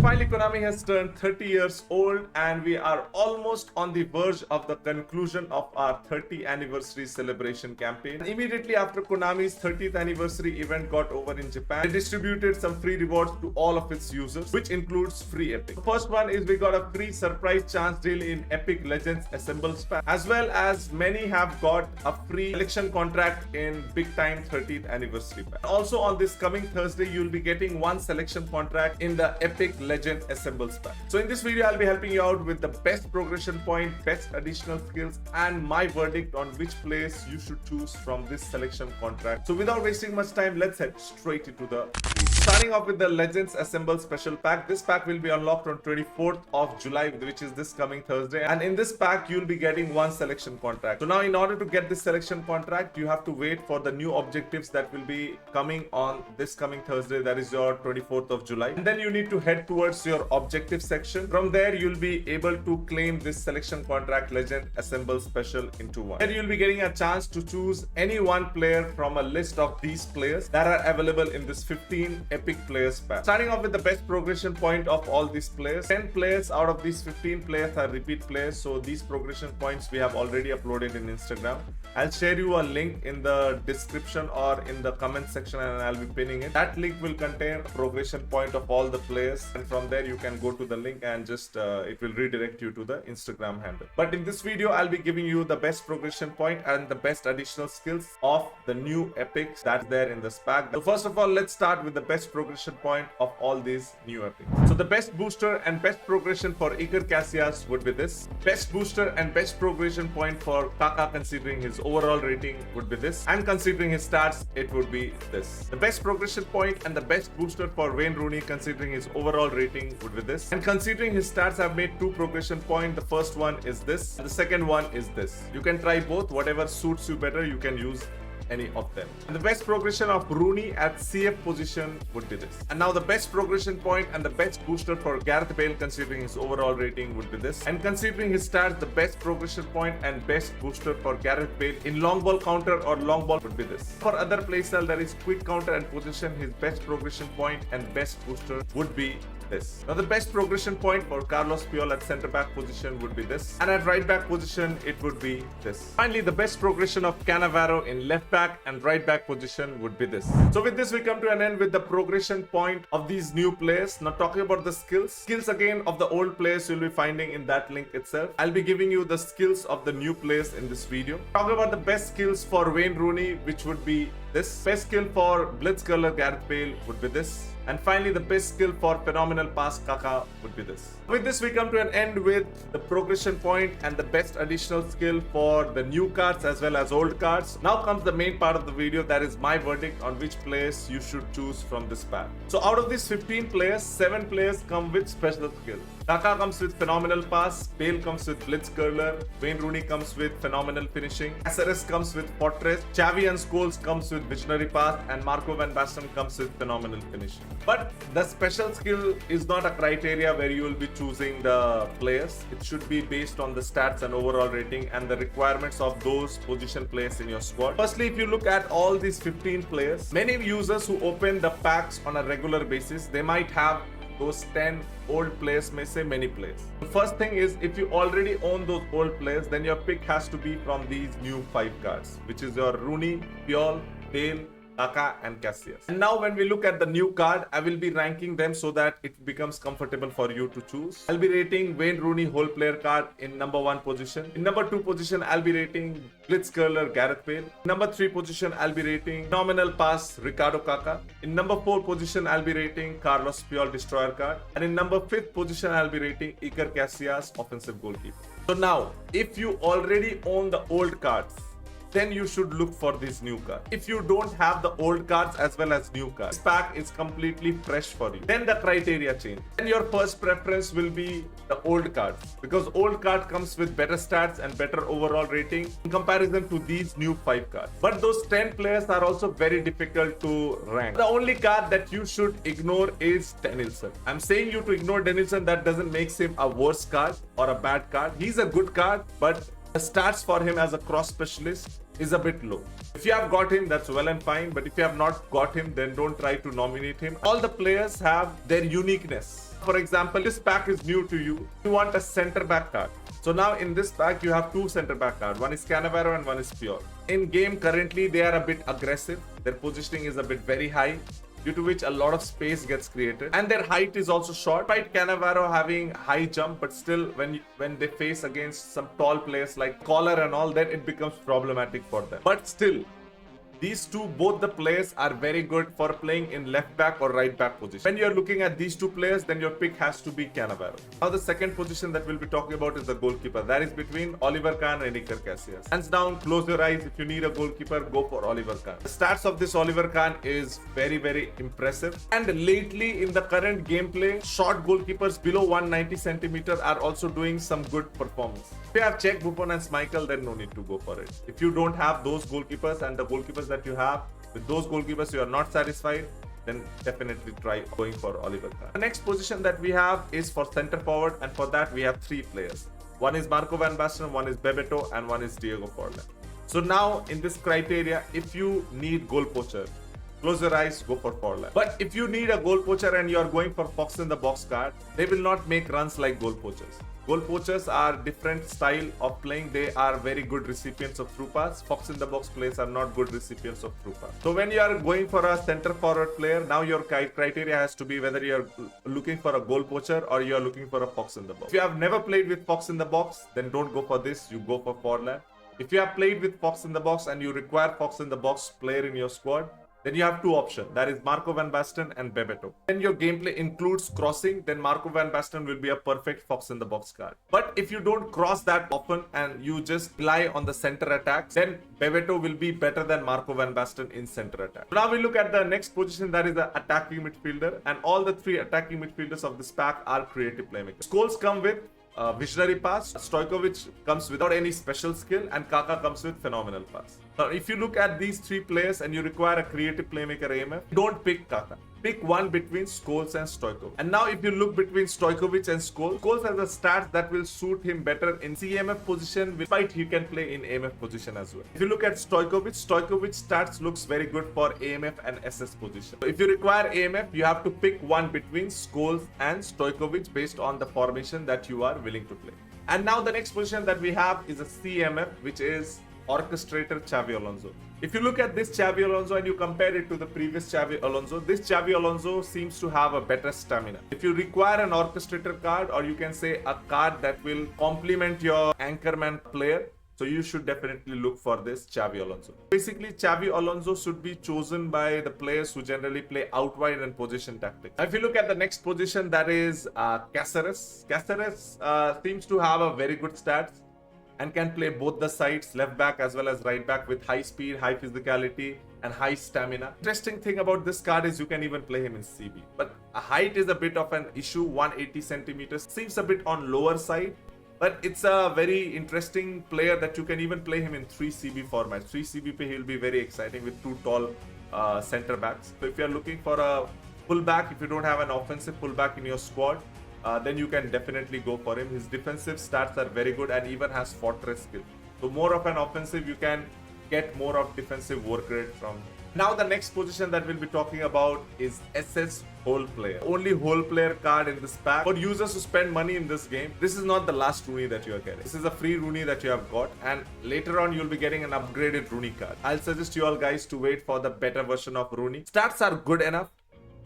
Finally, Konami has turned 30 years old and we are almost on the verge of the conclusion of our 30th anniversary celebration campaign. Immediately after Konami's 30th anniversary event got over in Japan, they distributed some free rewards to all of its users, which includes free Epic. The first one is we got a free surprise chance deal in Epic Legends Assembles pack, as well as many have got a free selection contract in BIGTIME 30th anniversary pack. Also on this coming Thursday, you'll be getting one selection contract in the Epic Legend Assembles pack. So in this video, I'll be helping you out with the best progression point, best additional skills, and my verdict on which place you should choose from this selection contract. So without wasting much time, let's head straight into the video. Starting off with the Legends Assemble special pack. This pack will be unlocked on 24th of July, which is this coming Thursday. And in this pack, you'll be getting one selection contract. So now in order to get this selection contract, you have to wait for the new objectives that will be coming on this coming Thursday. That is your 24th of July. And then you need to head towards your objective section. From there, you'll be able to claim this selection contract Legend Assemble special into one. Then you'll be getting a chance to choose any one player from a list of these players that are available in this 15 Epic Players pack. Starting off with the best progression point of all these players. 10 players out of these 15 players are repeat players. So these progression points we have already uploaded in Instagram. I'll share you a link in the description or in the comment section and I'll be pinning it. That link will contain a progression point of all the players, and from there you can go to the link and just it will redirect you to the Instagram handle. But in this video, I'll be giving you the best progression point and the best additional skills of the new epics that's there in this pack. So first of all, let's start with the best progression point of all these new epics. So the best booster and best progression for Iker Casillas would be this. Best booster and best progression point for Kaká considering his overall rating would be this, and considering his stats it would be this. The best progression point and the best booster for Wayne Rooney considering his overall rating would be this, and considering his stats have made two progression point. The first one is this, the second one is this. You can try both, whatever suits you better you can use any of them. And the best progression of Rooney at CF position would be this. And now the best progression point and the best booster for Gareth Bale considering his overall rating would be this, and considering his stats, the best progression point and best booster for Gareth Bale in long ball counter or long ball would be this. For other playstyle that is quick counter and position, his best progression point and best booster would be this. Now the best progression point for Carlos Puyol at centre back position would be this, and at right back position it would be this. Finally, the best progression of Cannavaro in left back and right back position would be this. So with this we come to an end with the progression point of these new players. Now talking about the skills again of the old players you'll be finding in that link itself. I'll be giving you the skills of the new players in this video. Talking about the best skills for Wayne Rooney, which would be this. Best skill for Blitzkrieg Gareth Bale would be this. And finally, the best skill for Phenomenal Pass Kaká would be this. With this, we come to an end with the progression point and the best additional skill for the new cards as well as old cards. Now comes the main part of the video, that is my verdict on which players you should choose from this pack. So out of these 15 players, 7 players come with special skill. Kaká comes with Phenomenal Pass, Bale comes with Blitzkrieg, Wayne Rooney comes with Phenomenal Finishing, Caceres comes with Fortress, Xavi and Scholes comes with Visionary Pass, and Marco van Basten comes with Phenomenal Finishing. But the special skill is not a criteria where you will be choosing the players. It should be based on the stats and overall rating and the requirements of those position players in your squad. Firstly, if you look at all these 15 players, many users who open the packs on a regular basis, they might have those 10 old players, may say many players. The first thing is, if you already own those old players, then your pick has to be from these new 5 cards, which is your Rooney, Puyol, Bale, Kaká and Casillas. And now when we look at the new card, I will be ranking them so that it becomes comfortable for you to choose. I'll be rating Wayne Rooney whole player card in number 1 position. In number 2 position, I'll be rating Blitzkrieg Gareth Bale. In number 3 position, I'll be rating Phenomenal Pass Ricardo Kaká. In number 4 position, I'll be rating Carlos Puyol Destroyer card. And in number 5th position, I'll be rating Iker Casillas offensive goalkeeper. So now, if you already own the old cards, then you should look for this new card. If you don't have the old cards as well as new cards, this pack is completely fresh for you, then the criteria change. Then your first preference will be the old cards, because old card comes with better stats and better overall rating in comparison to these new 5 cards. But those 10 players are also very difficult to rank. The only card that you should ignore is Danielson. I'm saying you to ignore Danielson, that doesn't make him a worse card or a bad card. He's a good card, but The stats for him as a cross specialist is a bit low. If you have got him, that's well and fine, but if you have not got him, then don't try to nominate him. All the players have their uniqueness. For example, this pack is new to you. You want a center back card. So now in this pack, you have two center back cards. One is Cannavaro and one is Pure. In game currently, they are a bit aggressive. Their positioning is a bit very high, due to which a lot of space gets created. And their height is also short. Despite Cannavaro having high jump, but still when they face against some tall players like Collar and all, then it becomes problematic for them. But still, these two, both the players are very good for playing in left back or right back position. When you're looking at these two players, then your pick has to be Cannavaro. Now the second position that we'll be talking about is the goalkeeper. That is between Oliver Kahn and Iker Casillas. Hands down, close your eyes. If you need a goalkeeper, go for Oliver Kahn. The stats of this Oliver Kahn is very, very impressive. And lately in the current gameplay, short goalkeepers below 190 centimeters are also doing some good performance. If you have Czech, Buffon and Schmeichel, then no need to go for it. If you don't have those goalkeepers and the goalkeepers that you have, with those goalkeepers you are not satisfied, then definitely try going for Oliver Kahn. The next position that we have is for center forward, and for that we have three players. One is Marco van Basten, one is Bebeto, and one is Diego Forlan. So now in this criteria, if you need goal poacher, close your eyes, go for Forlan. But if you need a goal poacher and you are going for Fox in the box card, they will not make runs like goal poachers. Goal poachers are different style of playing. They are very good recipients of through pass. Fox in the box players are not good recipients of through pass. So when you are going for a center forward player, now your criteria has to be whether you are looking for a goal poacher or you are looking for a Fox in the box. If you have never played with Fox in the box, then don't go for this. You go for Forlan. If you have played with Fox in the box and you require Fox in the box player in your squad, then you have two options. That is Marco van Basten and Bebeto. When your gameplay includes crossing, then Marco van Basten will be a perfect Fox in the box card. But if you don't cross that often and you just rely on the center attacks, then Bebeto will be better than Marco van Basten in center attack. Now we look at the next position, that is the attacking midfielder. And all the three attacking midfielders of this pack are creative playmakers. Goals come with visionary pass. Stojkovic comes without any special skill, and Kaka comes with phenomenal pass. Now, if you look at these three players and you require a creative playmaker AMF, don't pick Kaka. Pick one between Scholes and Stojkovic. And now if you look between Stojkovic and Scholes, Scholes has a stats that will suit him better in CMF position, despite he can play in AMF position as well. If you look at Stojkovic stats looks very good for AMF and SS position. So if you require AMF, you have to pick one between Scholes and Stojkovic based on the formation that you are willing to play. And now the next position that we have is a CMF, which is orchestrator Xavi Alonso. If you look at this Xavi Alonso and you compare it to the previous Xavi Alonso, this Xavi Alonso seems to have a better stamina. If you require an orchestrator card, or you can say a card that will complement your anchorman player, so you should definitely look for this Xavi Alonso. Basically, Xavi Alonso should be chosen by the players who generally play out wide and position tactics. If you look at the next position, that is Caceres. Caceres seems to have a very good stats and can play both the sides, left back as well as right back, with high speed, high physicality, and high stamina. Interesting thing about this card is you can even play him in CB. But height is a bit of an issue, 180 centimeters. Seems a bit on lower side, but it's a very interesting player that you can even play him in 3 CB format. 3 CB he'll be very exciting with two tall center backs. So if you're looking for a fullback, if you don't have an offensive fullback in your squad, then you can definitely go for him. His defensive stats are very good and even has fortress skill. So more of an offensive, you can get more of defensive work rate from him. Now the next position that we'll be talking about is SS Whole Player. Only Whole Player card in this pack. For users who spend money in this game, this is not the last Rooney that you are getting. This is a free Rooney that you have got, and later on you'll be getting an upgraded Rooney card. I'll suggest you all guys to wait for the better version of Rooney. Stats are good enough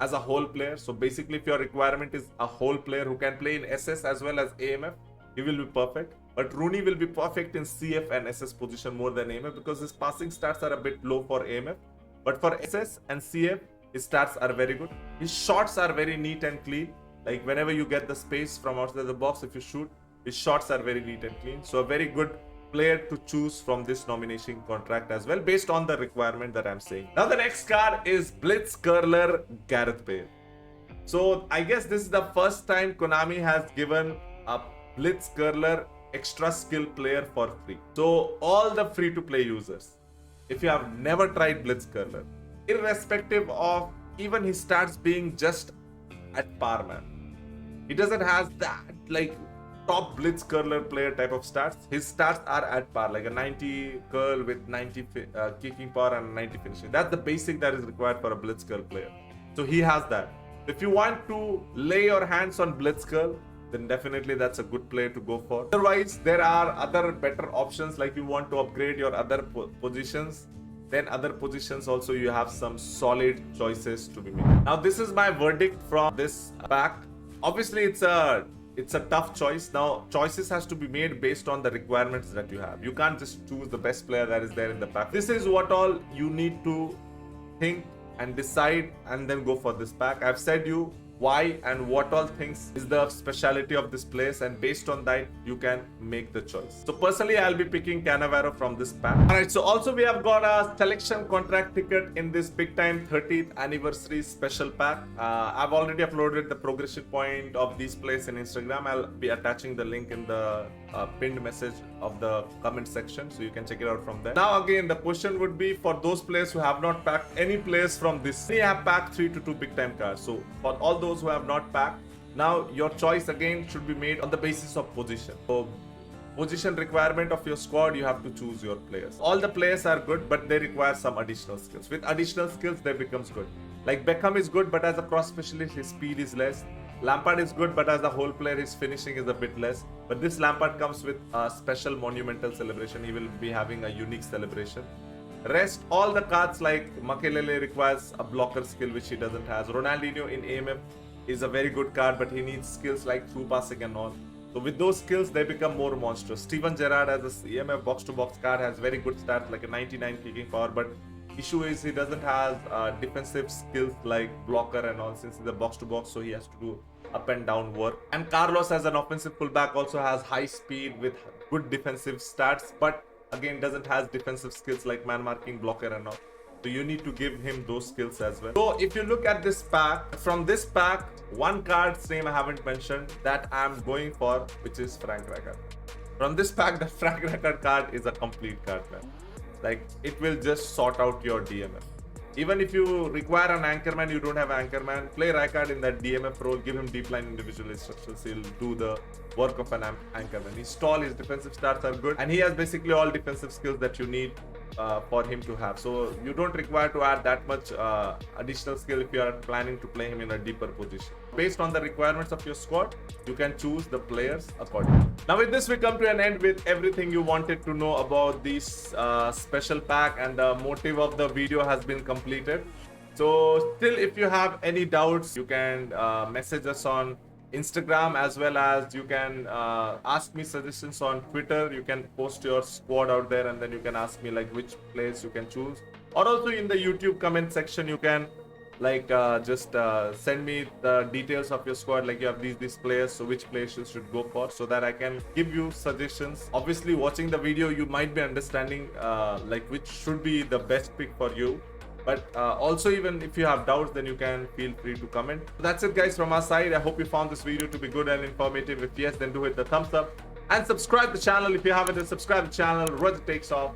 as a whole player. So basically, if your requirement is a whole player who can play in SS as well as AMF, he will be perfect. But Rooney will be perfect in CF and SS position more than AMF because his passing stats are a bit low for AMF. But for SS and CF, his stats are very good. His shots are very neat and clean. Like whenever you get the space from outside the box, if you shoot, his shots are very neat and clean. So a very good player to choose from this nomination contract as well, based on the requirement that I'm saying. Now the next card is Blitz Curler Gareth Bale. So I guess this is the first time Konami has given a Blitz Curler extra skill player for free. So all the free-to-play users, if you have never tried Blitz Curler, irrespective of even his stats being just at par, man, he doesn't have that like top blitz curler player type of stats. His stats are at par, like a 90 curl with 90 kicking power and 90 finishing. That's the basic that is required for a blitz curl player. So he has that. If you want to lay your hands on blitz curl, then definitely that's a good player to go for. Otherwise, there are other better options, like you want to upgrade your other positions. Then other positions also you have some solid choices to be made. Now this is my verdict from this pack. Obviously it's a tough choice. Now choices has to be made based on the requirements that you have. You can't just choose the best player that is there in the pack. This is what all you need to think and decide and then go for this pack. I've said you why and what all things is the speciality of this place, and based on that you can make the choice. So personally I'll be picking Cannavaro from this pack. Alright, so also we have got a selection contract ticket in this big time 30th anniversary special pack. I've already uploaded the progression point of these players in Instagram. I'll be attaching the link in the pinned message of the comment section, so you can check it out from there. Now again, the question would be for those players who have not packed any players from this. We have packed 3 to 2 big time cards. So for all those who have not packed, now your choice again should be made on the basis of position. So position requirement of your squad, you have to choose your players. All the players are good, but they require some additional skills. With additional skills, they becomes good. Like Beckham is good, but as a cross specialist, his speed is less. Lampard is good, but as a whole player, his finishing is a bit less. But this Lampard comes with a special monumental celebration. He will be having a unique celebration. Rest, all the cards like Makelele requires a blocker skill, which he doesn't have. Ronaldinho in AMF is a very good card, but he needs skills like through passing and all. So with those skills, they become more monstrous. Steven Gerrard as a EMF box-to-box card has very good stats, like a 99 kicking power, but issue is he doesn't have defensive skills like blocker and all, since he's a box-to-box, so he has to do up and down work. And Carlos as an offensive fullback also has high speed with good defensive stats, but again doesn't have defensive skills like man marking, blocker and all. So you need to give him those skills as well. So if you look at this pack, from this pack, one card's name I haven't mentioned that I'm going for, which is Frank Rijkaard. From this pack, the Frank Rijkaard card is a complete card, man. Like, it will just sort out your DMF. Even if you require an anchorman, you don't have anchorman, play Rijkaard in that DMF role, give him deep line individual instructions, he'll do the work of an anchorman. He's tall, his defensive stats are good, and he has basically all defensive skills that you need for him to have. So you don't require to add that much additional skill if you are planning to play him in a deeper position. Based on the requirements of your squad, you can choose the players accordingly. Now with this, we come to an end with everything you wanted to know about this special pack, and the motive of the video has been completed. So still, if you have any doubts, you can message us on Instagram, as well as you can ask me suggestions on Twitter. You can post your squad out there, and then you can ask me like which players you can choose. Or also in the YouTube comment section, you can like just send me the details of your squad, like you have these players, so which players you should go for, so that I can give you suggestions. Obviously watching the video, you might be understanding like which should be the best pick for you. But also, even if you have doubts, then you can feel free to comment. So that's it guys from our side. I hope you found this video to be good and informative. If yes, then do hit the thumbs up and subscribe the channel if you haven't. Then subscribe the channel. Roger takes off.